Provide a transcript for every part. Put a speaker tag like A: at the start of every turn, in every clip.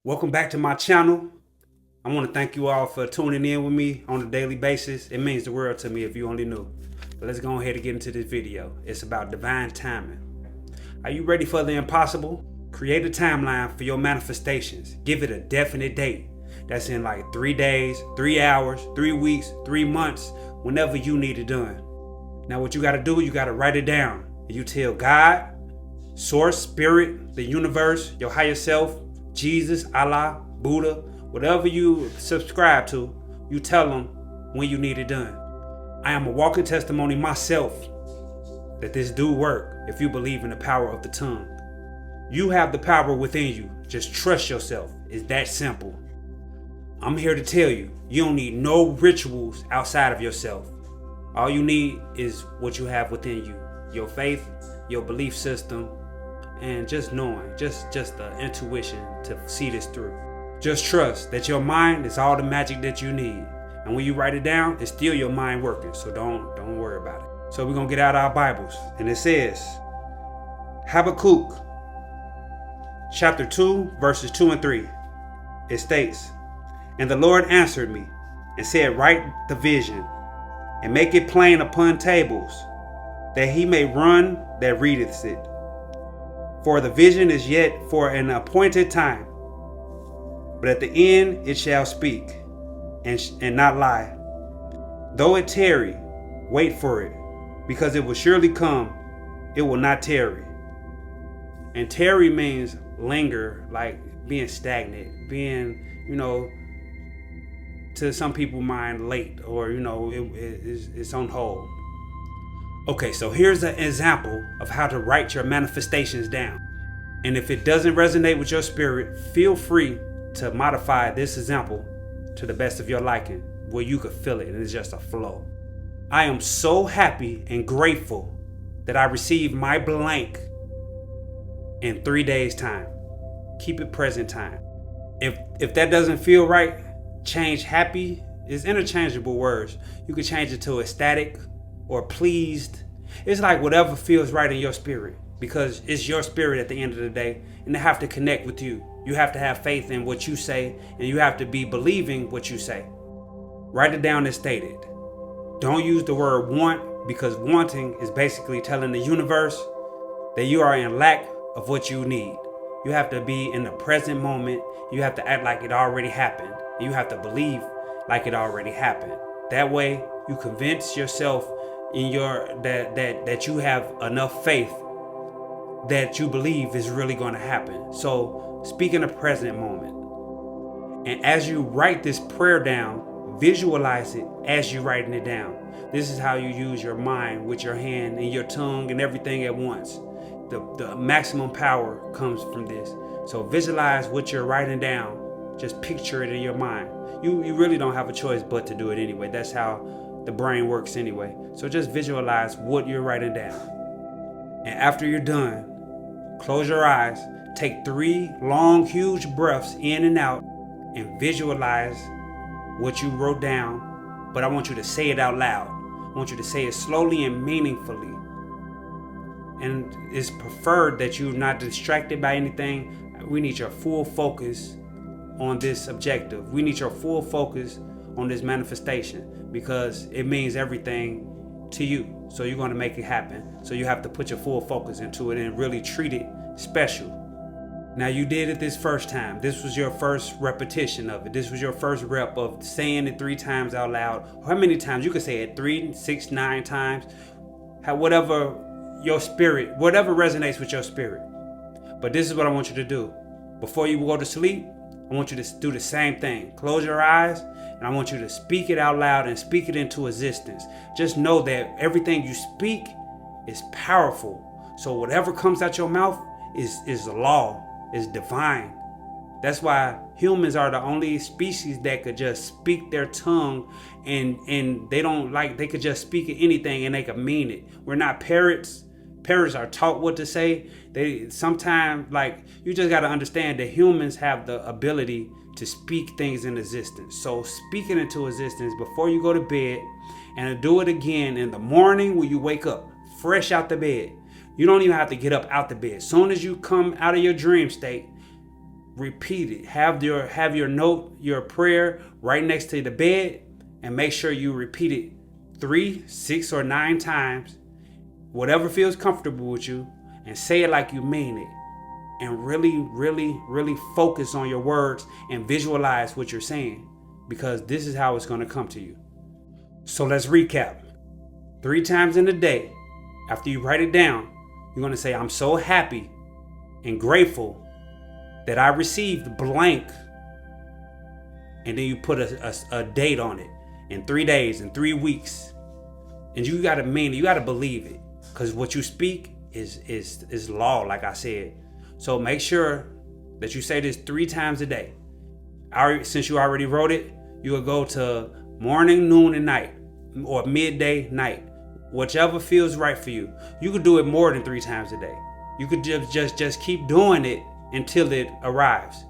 A: Welcome back to my channel. I want to thank you all for tuning in with me on a daily basis. It means the world to me if you only knew. But let's go ahead and get into this video. It's about divine timing. Are you ready for the impossible? Create a timeline for your manifestations. Give it a definite date. That's in like 3 days, 3 hours, 3 weeks, 3 months, whenever you need it done. Now what you got to do, you got to write it down. You tell God, Source, Spirit, the universe, your higher self, Jesus, Allah, Buddha, whatever you subscribe to, you tell them when you need it done. I am a walking testimony myself that this do work if you believe in the power of the tongue. You have the power within you. Just trust yourself. It's that simple. I'm here to tell you, you don't need no rituals outside of yourself. All you need is what you have within you. Your faith, your belief system, and just knowing, just the intuition to see this through. Just trust that your mind is all the magic that you need. And when you write it down, it's still your mind working. So don't worry about it. So we're going to get out our Bibles. And it says, Habakkuk, chapter 2, verses 2 and 3. It states, And the Lord answered me and said, Write the vision and make it plain upon tables, that he may run that readeth it. For the vision is yet for an appointed time, but at the end it shall speak, and not lie. Though it tarry, wait for it, because it will surely come, it will not tarry. And tarry means linger, like being stagnant, being, to some people's mind late, or, it's on hold. Okay, so here's an example of how to write your manifestations down. And if it doesn't resonate with your spirit, feel free to modify this example to the best of your liking, where you could feel it and it's just a flow. I am so happy and grateful that I received my blank in 3 days' time. Keep it present time. If that doesn't feel right, change happy. Is interchangeable words. You could change it to ecstatic or pleased. It's like whatever feels right in your spirit, because it's your spirit at the end of the day, and they have to connect with you. You have to have faith in what you say, and you have to be believing what you say. Write it down as stated. Don't use the word want, because wanting is basically telling the universe that you are in lack of what you need. You have to be in the present moment. You have to act like it already happened. You have to believe like it already happened. That way you convince yourself in that you have enough faith that you believe is really going to happen. So speak in the present moment. And as you write this prayer down, visualize it as you're writing it down. This is how you use your mind with your hand and your tongue and everything at once. The maximum power comes from this. So visualize what you're writing down. Just picture it in your mind. You really don't have a choice but to do it anyway. That's how the brain works anyway. So just visualize what you're writing down. And after you're done, close your eyes, take 3 long, huge breaths in and out, and visualize what you wrote down. But I want you to say it out loud. I want you to say it slowly and meaningfully. And it's preferred that you're not distracted by anything. We need your full focus on this objective. We need your full focus on this manifestation, because it means everything to you. So you're going to make it happen. So you have to put your full focus into it and really treat it special. Now you did it this first time. This was your first repetition of it. This was your first rep of saying it 3 times out loud. How many times? You could say it 3, 6, 9 times. Whatever your spirit, whatever resonates with your spirit. But this is what I want you to do. Before you go to sleep, I want you to do the same thing. Close your eyes, and I want you to speak it out loud and speak it into existence. Just know that everything you speak is powerful. So whatever comes out your mouth is law, is divine. That's why humans are the only species that could just speak their tongue, and they could just speak anything and they could mean it. We're not parrots. Parrots are taught what to say. They sometimes, you just got to understand that humans have the ability to speak things in existence. So speak it into existence before you go to bed, and do it again in the morning when you wake up, fresh out the bed. You don't even have to get up out the bed. As soon as you come out of your dream state, repeat it. Have your note, your prayer right next to the bed, and make sure you repeat it 3, 6, or 9 times, whatever feels comfortable with you, and say it like you mean it. And really focus on your words and visualize what you're saying, because this is how it's going to come to you. So let's recap. 3 times in a day, after you write it down, you're going to say, I'm so happy and grateful that I received blank. And then you put a date on it, in 3 days, in 3 weeks. And you got to mean it. You got to believe it, because what you speak is law, like I said. So make sure that you say this 3 times a day. Since you already wrote it, you will go to morning, noon, and night, or midday, night, whichever feels right for you. You could do it more than 3 times a day. You could just keep doing it until it arrives.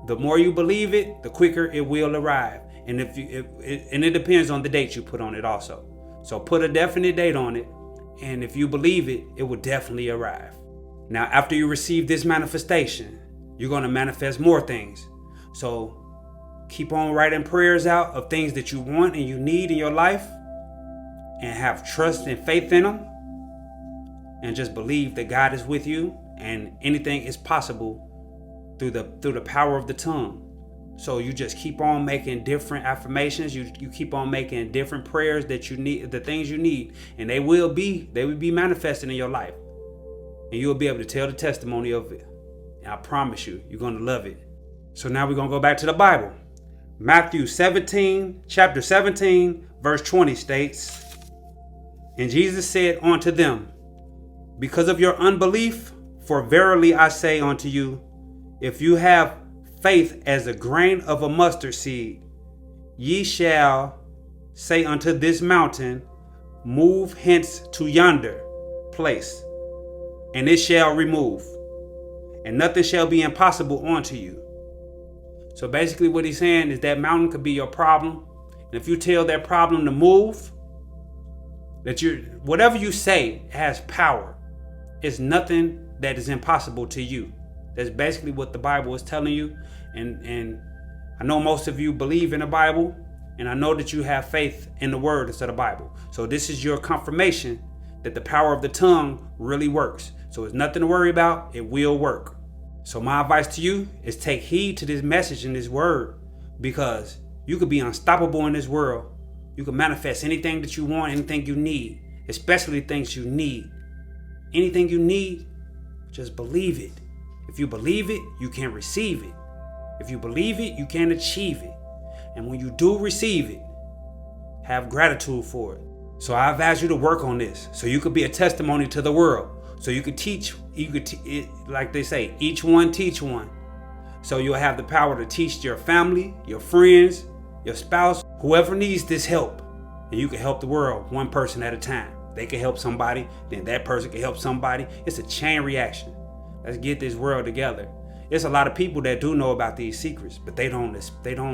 A: The more you believe it, the quicker it will arrive. And it depends on the date you put on it also. So put a definite date on it, and if you believe it, it will definitely arrive. Now, after you receive this manifestation, you're going to manifest more things. So keep on writing prayers out of things that you want and you need in your life, and have trust and faith in them, and just believe that God is with you, and anything is possible through the power of the tongue. So you just keep on making different affirmations. You keep on making different prayers that you need, the things you need, and they will be manifested in your life. And you'll be able to tell the testimony of it. And I promise you, you're going to love it. So now we're going to go back to the Bible. Matthew chapter 17, verse 20 states, and Jesus said unto them, because of your unbelief, for verily I say unto you, if you have faith as a grain of a mustard seed, ye shall say unto this mountain, move hence to yonder place, and it shall remove, and nothing shall be impossible unto you. So basically what he's saying is that mountain could be your problem. And if you tell that problem to move, that whatever you say has power. It's nothing that is impossible to you. That's basically what the Bible is telling you. And I know most of you believe in the Bible, and I know that you have faith in the word instead of the Bible. So this is your confirmation that the power of the tongue really works. So it's nothing to worry about. It will work. So my advice to you is take heed to this message and this word, because you could be unstoppable in this world. You can manifest anything that you want, anything you need, especially things you need. Anything you need, just believe it. If you believe it, you can receive it. If you believe it, you can achieve it. And when you do receive it, have gratitude for it. So I advise you to work on this so you could be a testimony to the world. So you could teach, like they say, each one teach one. So you'll have the power to teach your family, your friends, your spouse, whoever needs this help. And you can help the world one person at a time. They can help somebody, then that person can help somebody. It's a chain reaction. Let's get this world together. There's a lot of people that do know about these secrets, but they don't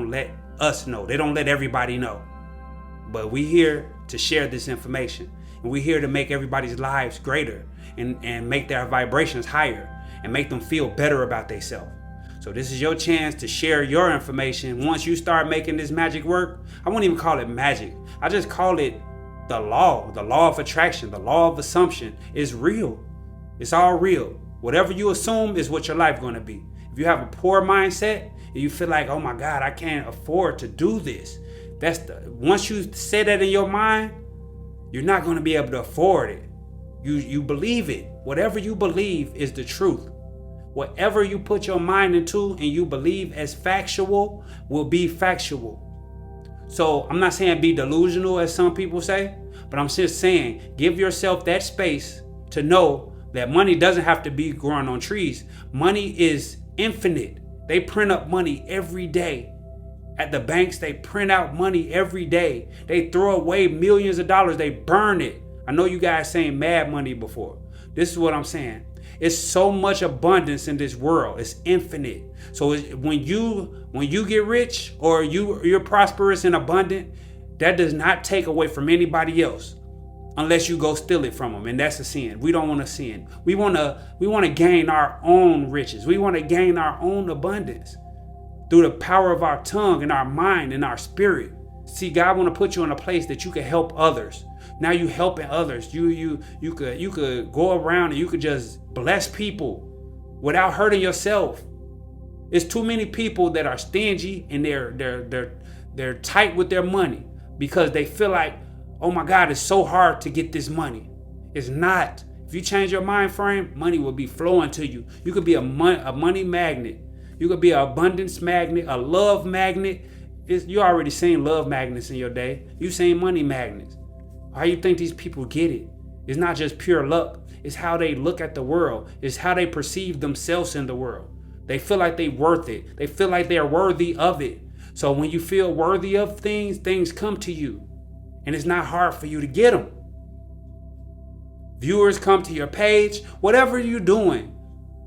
A: let us know. They don't let everybody know. But we're here to share this information. And we're here to make everybody's lives greater and make their vibrations higher and make them feel better about themselves. So this is your chance to share your information. Once you start making this magic work, I won't even call it magic. I just call it the law of attraction, the law of assumption is real. It's all real. Whatever you assume is what your life going to be. If you have a poor mindset and you feel like, oh my God, I can't afford to do this. Once you say that in your mind, you're not going to be able to afford it. You believe it. Whatever you believe is the truth. Whatever you put your mind into and you believe as factual will be factual. So I'm not saying be delusional, as some people say, but I'm just saying give yourself that space to know that money doesn't have to be growing on trees. Money is infinite. They print up money every day. At the banks, they print out money every day. They throw away millions of dollars. They burn it. I know you guys saying mad money before. This is what I'm saying. It's so much abundance in this world. It's infinite. So when you get rich or you're prosperous and abundant, that does not take away from anybody else. unless you go steal it from them, and that's a sin. We don't want to sin. We want to gain our own riches. We want to gain our own abundance through the power of our tongue and our mind and our spirit. See, God want to put you in a place that you can help others. Now you helping others. You could go around and you could just bless people without hurting yourself. It's too many people that are stingy and they're tight with their money because they feel like, oh my God, it's so hard to get this money. It's not. If you change your mind frame, money will be flowing to you. You could be a money magnet. You could be an abundance magnet, a love magnet. You already seen love magnets in your day. You seen money magnets. How you think these people get it? It's not just pure luck. It's how they look at the world. It's how they perceive themselves in the world. They feel like they're worth it. They feel like they're worthy of it. So when you feel worthy of things, things come to you. And it's not hard for you to get them. Viewers come to your page, whatever you're doing.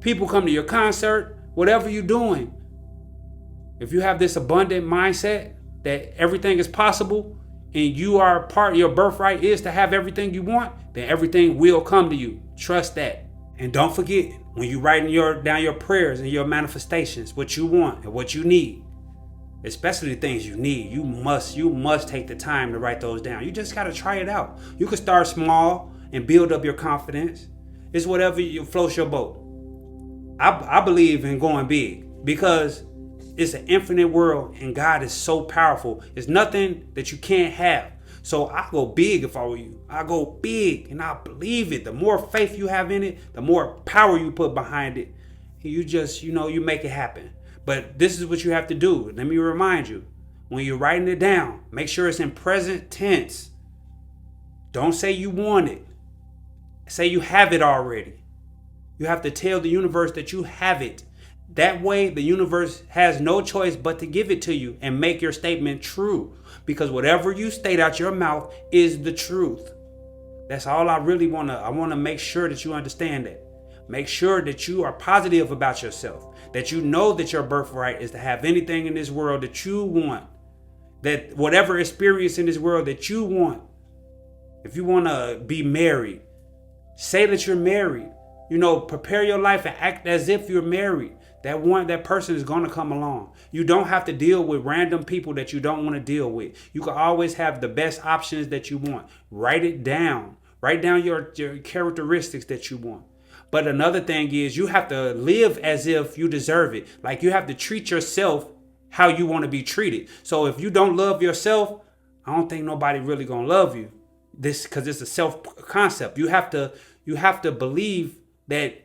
A: People come to your concert, whatever you're doing. If you have this abundant mindset that everything is possible and you are your birthright is to have everything you want, then everything will come to you. Trust that. And don't forget, when you write down your prayers and your manifestations, what you want and what you need, especially the things you need, you must take the time to write those down. You just got to try it out. You can start small and build up your confidence. It's whatever floats your boat. I believe in going big because it's an infinite world and God is so powerful. It's nothing that you can't have. So I go big if I were you. I go big and I believe it. The more faith you have in it, the more power you put behind it. You just, you make it happen. But this is what you have to do. Let me remind you, when you're writing it down, make sure it's in present tense. Don't say you want it. Say you have it already. You have to tell the universe that you have it. That way, the universe has no choice but to give it to you and make your statement true. Because whatever you state out your mouth is the truth. That's all I really want to make sure that you understand that. Make sure that you are positive about yourself. That you know that your birthright is to have anything in this world that you want. That whatever experience in this world that you want. If you want to be married, say that you're married. Prepare your life and act as if you're married. That person is going to come along. You don't have to deal with random people that you don't want to deal with. You can always have the best options that you want. Write it down. Write down your characteristics that you want. But another thing is you have to live as if you deserve it. Like you have to treat yourself how you want to be treated. So if you don't love yourself, I don't think nobody really going to love you. Because it's a self concept. You have to believe that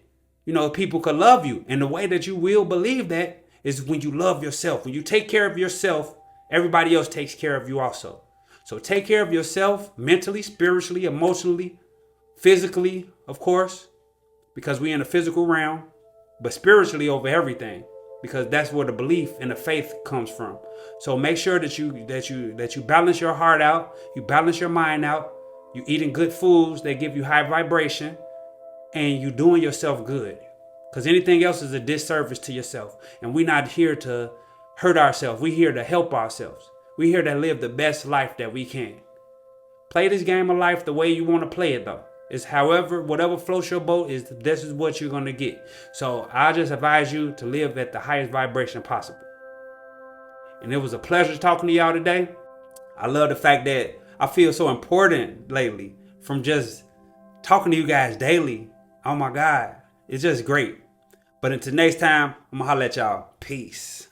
A: people could love you. And the way that you will believe that is when you love yourself. When you take care of yourself, everybody else takes care of you also. So take care of yourself mentally, spiritually, emotionally, physically, of course, because we're in the physical realm, but spiritually over everything, because that's where the belief and the faith comes from. So make sure that you balance your heart out, you balance your mind out, you eating good foods that give you high vibration, and you doing yourself good. Because anything else is a disservice to yourself. And we're not here to hurt ourselves. We're here to help ourselves. We're here to live the best life that we can. Play this game of life the way you want to play it, though. It's whatever floats your boat, this is what you're going to get. So I just advise you to live at the highest vibration possible. And it was a pleasure talking to y'all today. I love the fact that I feel so important lately from just talking to you guys daily. Oh my God, it's just great. But until next time, I'm going to holler at y'all. Peace.